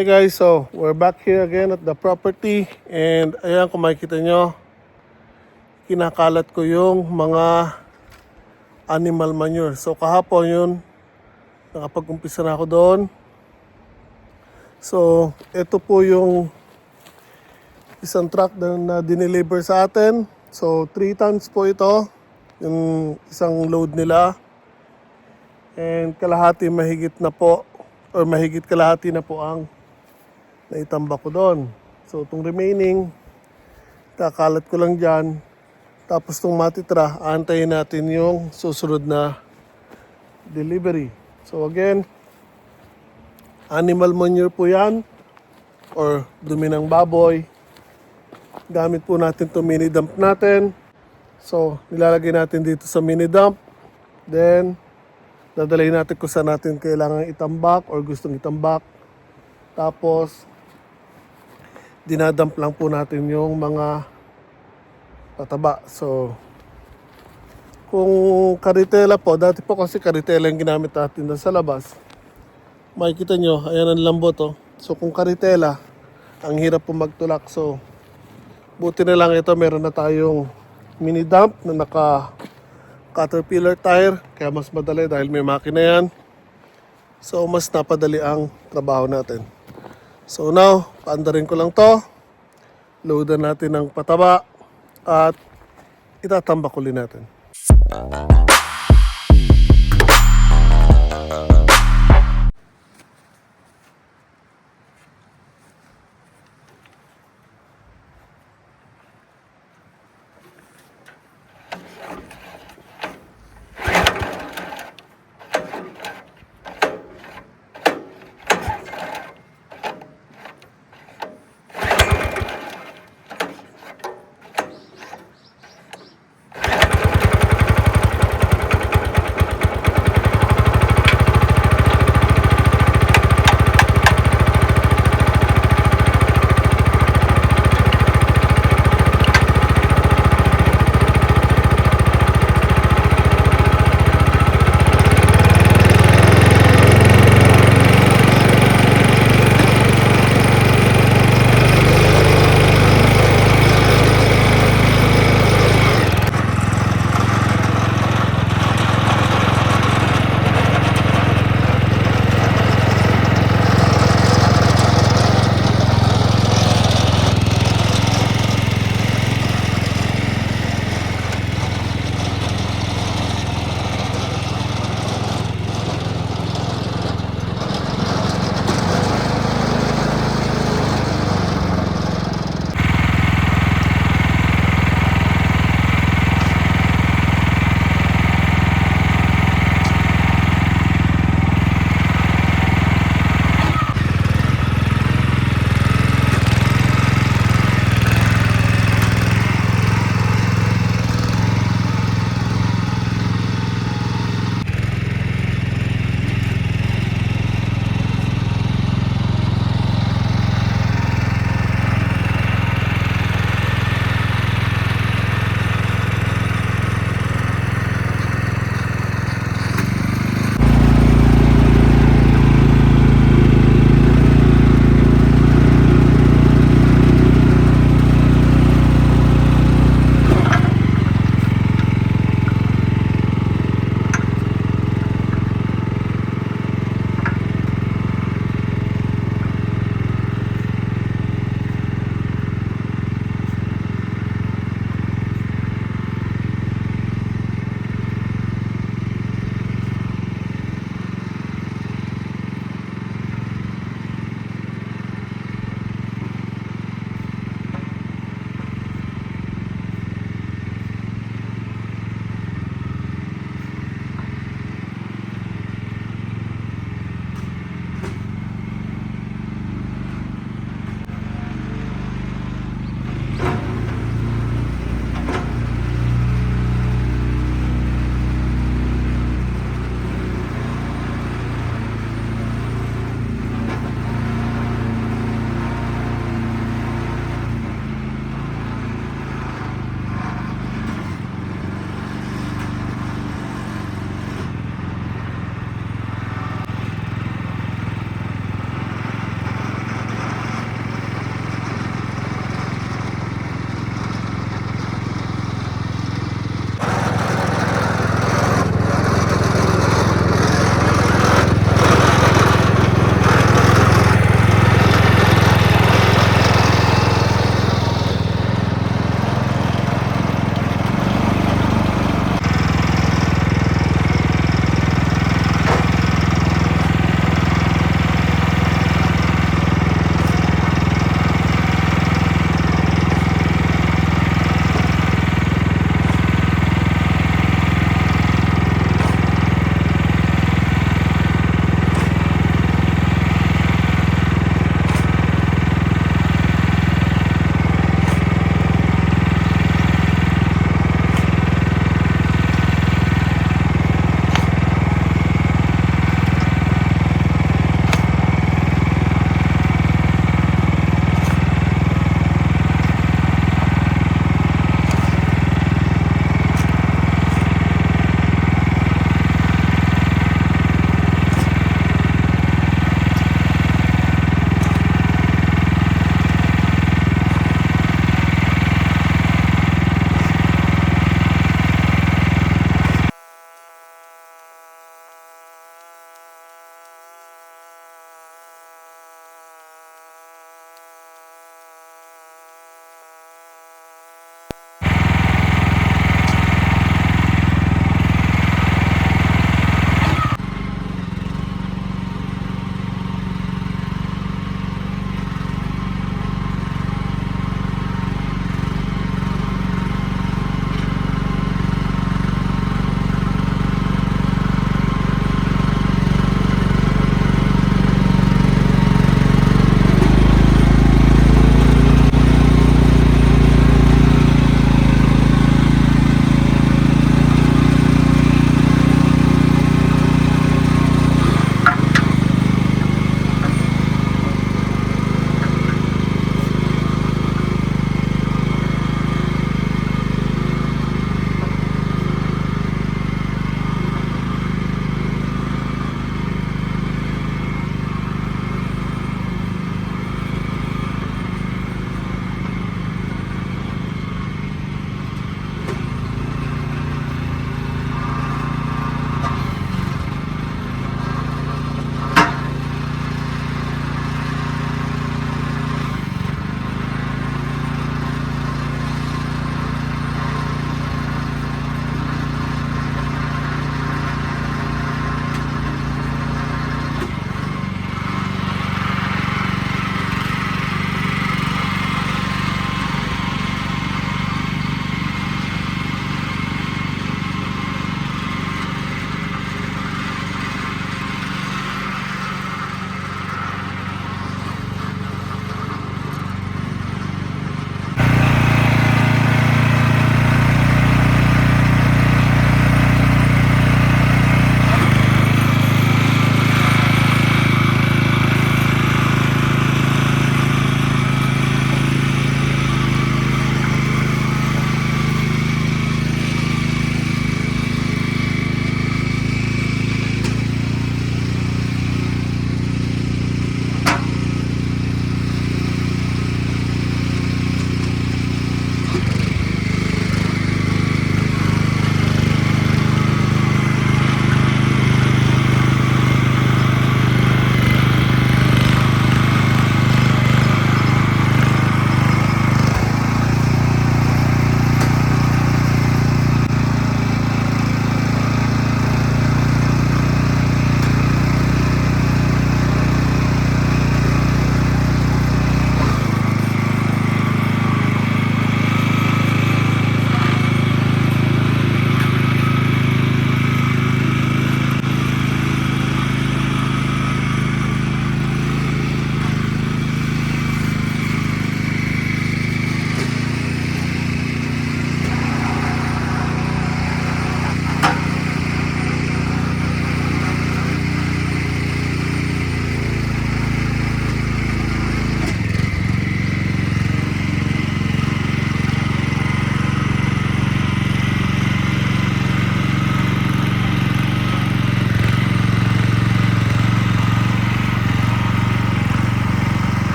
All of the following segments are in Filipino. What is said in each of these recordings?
Hey guys, so we're back here again at the property and ayan kung makikita nyo, kinakalat ko yung mga animal manure. So kahapon yun, nakapag-umpisa na ako doon. So ito po yung isang truck na dineliver sa atin. So 3 tons po ito, yung isang load nila. And kalahati mahigit na po, or mahigit kalahati na po ang naitambak ko doon. So itong remaining, kakalat ko lang dyan. Tapos itong matitra, aantayin natin yung susunod na delivery. So again, animal manure po yan, or dumi ng baboy. Gamit po natin itong mini dump natin. So nilalagay natin dito sa mini dump. Then, dadalhin natin kung saan natin kailangan itambak or gustong itambak. Tapos, dinadump lang po natin yung mga pataba. So, kung karitela po, dati po kasi karitela yung ginamit natin na sa labas. Makikita nyo, ayan ang lambot oh. So, kung karitela, ang hirap po magtulak. So, buti na lang ito, meron na tayong mini dump na naka Caterpillar tire. Kaya mas madali dahil may makina yan. So, mas napadali ang trabaho natin. So now, paandarin ko lang to. Loadan natin ng pataba at itatambak ulit natin.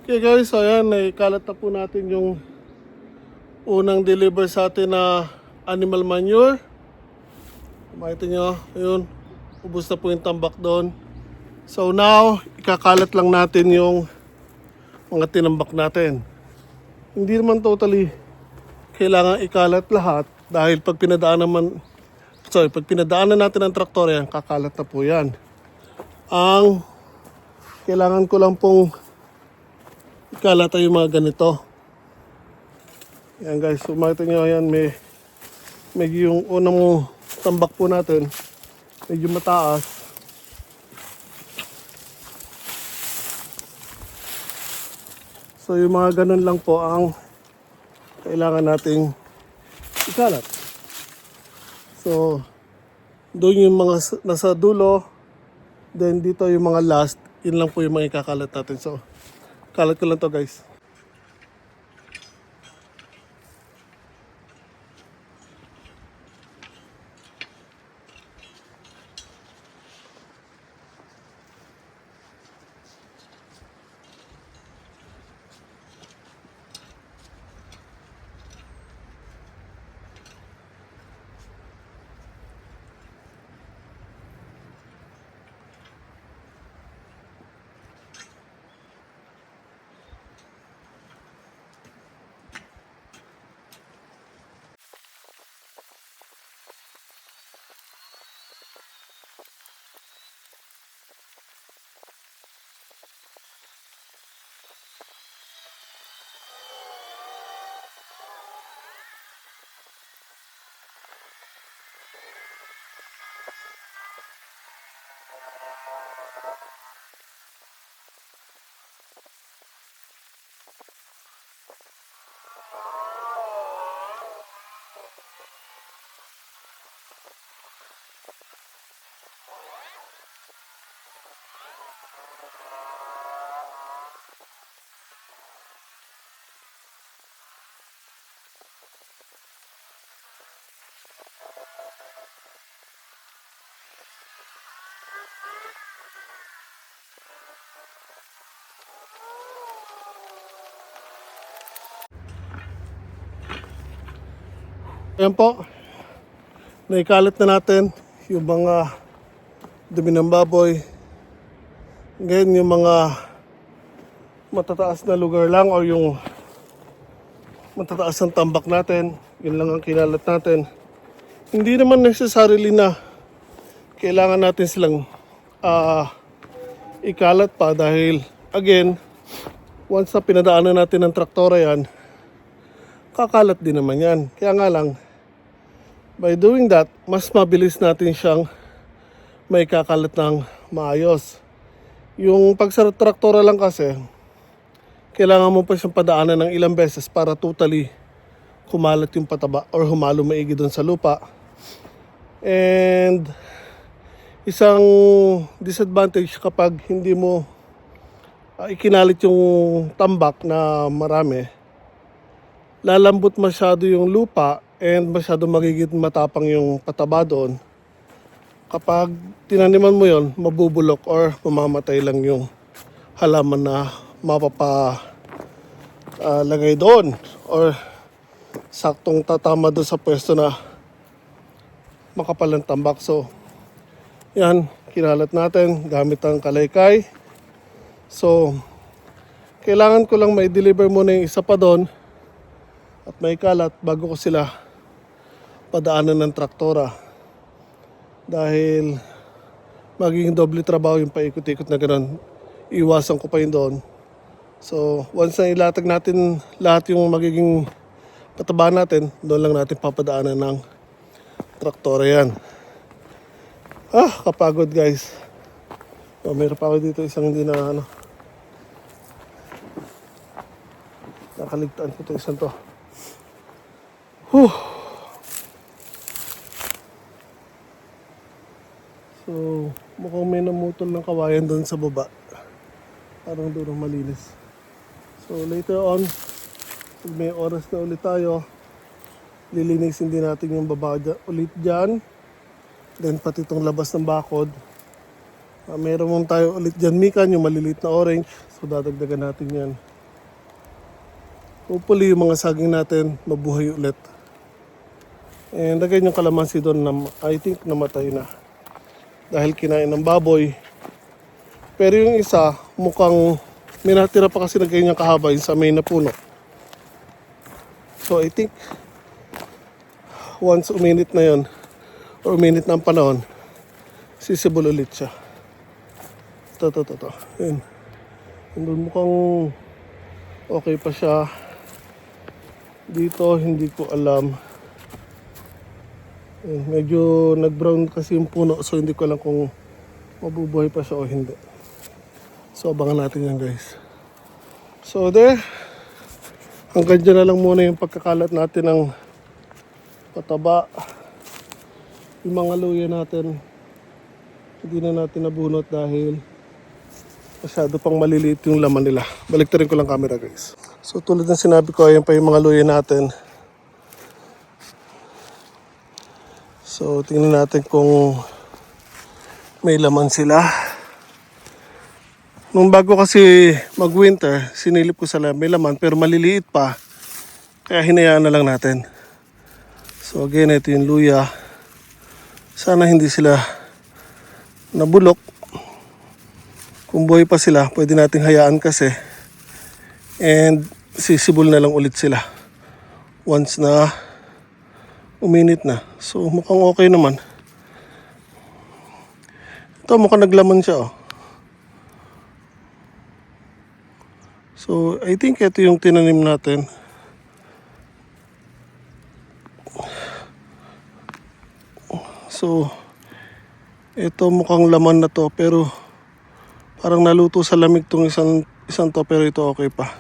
Okay guys, so ayan, ikalat na po natin yung unang deliver sa atin na animal manure. Makita nyo, yun, ubos na po yung tambak doon. So now, ikakalat lang natin yung mga tinambak natin. Hindi naman totally kailangan ikalat lahat dahil pag pinadaanan natin ang traktor yan, kakalat na po yan. Ang kailangan ko lang pong ikalat ay yung mga ganito. Yan guys, so makita nyo yan, medyo yung unang tambak po natin, medyo mataas. So yung mga ganun lang po ang kailangan nating ikalat. So doon yung mga nasa dulo, then dito yung mga last, yun lang po yung mga ikakalat natin. So kalat ko lang to guys. Ayan po, naikalat na natin yung mga dumi ng baboy. Ngayon yung mga matataas na lugar lang o yung matataas ng tambak natin, yun lang ang kinalat natin. Hindi naman necessarily na kailangan natin silang ikalat pa dahil again, once na pinadaanan natin ng traktora yan, kakalat din naman yan. Kaya nga lang, by doing that, mas mabilis natin siyang may kakalat ng maayos. Yung pag sa traktora lang kasi, kailangan mo pa siyang padaanan ng ilang beses para totally kumalat yung pataba or humalo maigi doon sa lupa. And isang disadvantage kapag hindi mo ikinalit yung tambak na marami, lalambot masyado yung lupa and masyado magiging matapang yung pataba doon. Kapag tinaniman mo yon, mabubulok or mamamatay lang yung halaman na mapapalagay doon or saktong tatama doon sa pwesto na makapal ang tambak. So yan, kinalat natin gamit ang kalaykay. So kailangan ko lang may deliver muna yung isa pa doon at may kalat bago ko sila padaanan ng traktora. Dahil magiging doble trabaho yung paikot-ikot na gano'n. Iwasan ko pa yun doon. So once na ilatag natin lahat yung magiging pataba natin, doon lang natin papadaanan ng traktora yan. Kapagod guys. So, meron pa ako dito isang hindi na nakaligtaan ko ito isang to. So, mukhang may namutol ng kawayan doon sa baba. Parang doon malinis. So, later on, pag may oras na ulit tayo, lilinisin din natin yung baba ulit dyan. Then, pati itong labas ng bakod. Meron mong tayo ulit dyan mikan, yung maliliit na orange. So, dadagdagan natin yan. hopefully yung mga saging natin mabuhay ulit. And again, yung kalamansi doon na I think namatay na dahil kinain ng baboy. Pero yung isa mukhang may natira pa kasi na ganyan kahaba yung sa main na puno. So I think once uminit na yon or uminit na ang panahon, sisibol ulit siya. Ito. Yun. Doon mukhang okay pa siya. Dito hindi ko alam. Yun, medyo nag-brown kasi yung puno, so hindi ko alam kung mabubuhay pa siya o hindi. So abangan natin yan, guys. So there, hanggang dyan na lang muna yung pagkakalat natin ng pataba. Yung mga luya natin, hindi na natin nabunot dahil masyado pang maliliit yung laman nila. Baliktarin ko lang camera, guys. So tulad ng sinabi ko, ayan pa yung mga luya natin. So tingnan natin kung may laman sila. Nung bago kasi mag-winter, sinilip ko sa may laman pero maliliit pa. Kaya hinayaan na lang natin. So again, ito yung luya. Sana hindi sila nabulok. Kung buhay pa sila, pwede nating hayaan kasi. And sisibol na lang ulit sila once na uminit na. So mukhang okay naman. Ito mukhang naglaman siya, oh. So I think ito yung tinanim natin. So ito mukhang laman na to pero parang naluto sa lamig tong isang to, pero ito okay pa.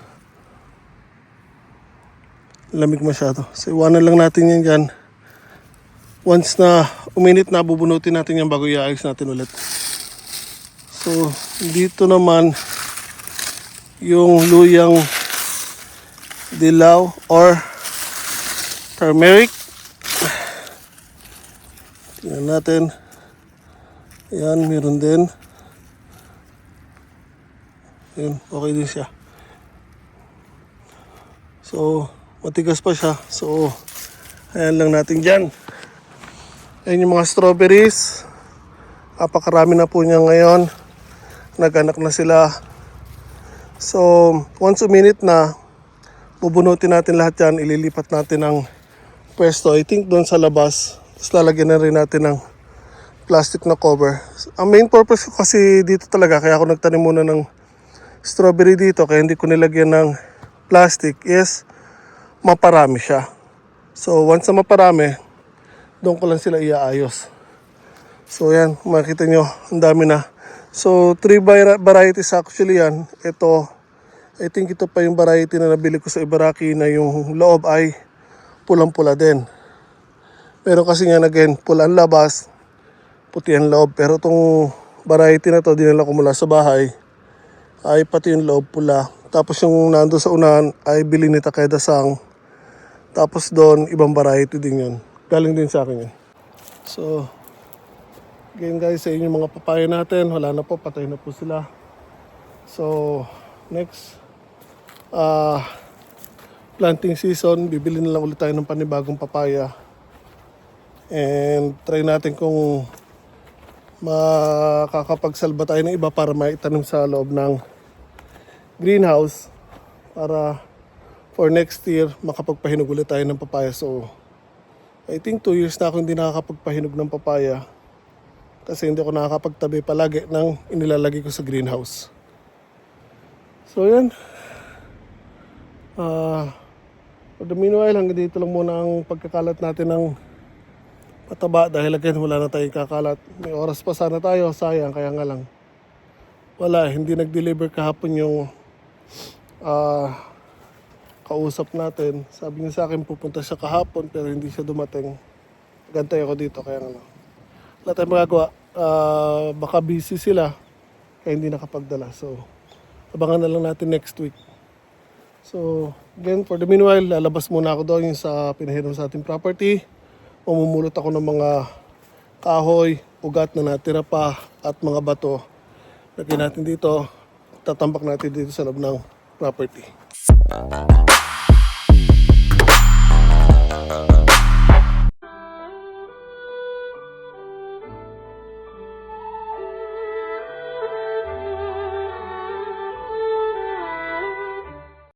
Lamig masyado. So iwanan lang natin yan dyan. Once na uminit na, bubunutin natin yan bago i-ayos natin ulit. So dito naman yung luyang dilaw or turmeric. Tingnan natin. Ayan, meron din. Ayan, okay din siya. So matigas pa siya. So ayan lang natin dyan. Ayan yung mga strawberries. Napakarami na po niya ngayon. Nag-anak na sila. So once uminit na, bubunutin natin lahat yan. Ililipat natin ng pwesto. I think doon sa labas. Tapos lalagyan na rin natin ng plastic na cover. Ang main purpose ko kasi dito talaga, kaya ako nagtanim muna ng strawberry dito, kaya hindi ko nilagyan ng plastic, is maparami siya. So once na maparami, doon ko lang sila iaayos. So yan, makita nyo, ang dami na. So 3 varieties actually yan. Ito, I think ito pa yung variety na nabili ko sa Ibaraki na yung loob ay pulang-pula din. Pero kasi nga again, pula ang labas, puti ang loob. Pero itong variety na to, dinala ko mula sa bahay, ay pati yung loob pula. Tapos yung nando sa unahan ay bili ni Takeda Sang. Tapos doon, ibang variety din yun. Galing din sa akin yun. So, again guys, sa inyo mga papaya natin, wala na po, patay na po sila. So, next planting season, bibili na lang ulit tayo ng panibagong papaya. And try natin kung makakapagsalba tayo ng iba para maitanim sa loob ng greenhouse para for next year makapagpahinog ulit tayo ng papaya. So I think 2 years na ako hindi nakakapagpahinog ng papaya kasi hindi ako nakakapagtabi palagi ng inilalagay ko sa greenhouse. So yan, for the meanwhile, hanggang dito lang muna ang pagkakalat natin ng pataba dahil again wala na tayong kakalat. May oras pa sana tayo, sayang, kaya nga lang wala, hindi nag-deliver kahapon yung kausap natin. Sabi niya sa akin pupunta siya kahapon pero hindi siya dumating. Gantay ako dito, kaya nga lang wala tayong magagawa. Baka busy sila kaya hindi nakapagdala. So abangan na lang natin next week. So again, for the meanwhile, lalabas muna ako doon yung sa pinahiram sa ating property. Mamumulot ako ng mga kahoy, ugat na natira pa at mga bato. Lagyan natin dito, tatambak natin dito sa loob ng property.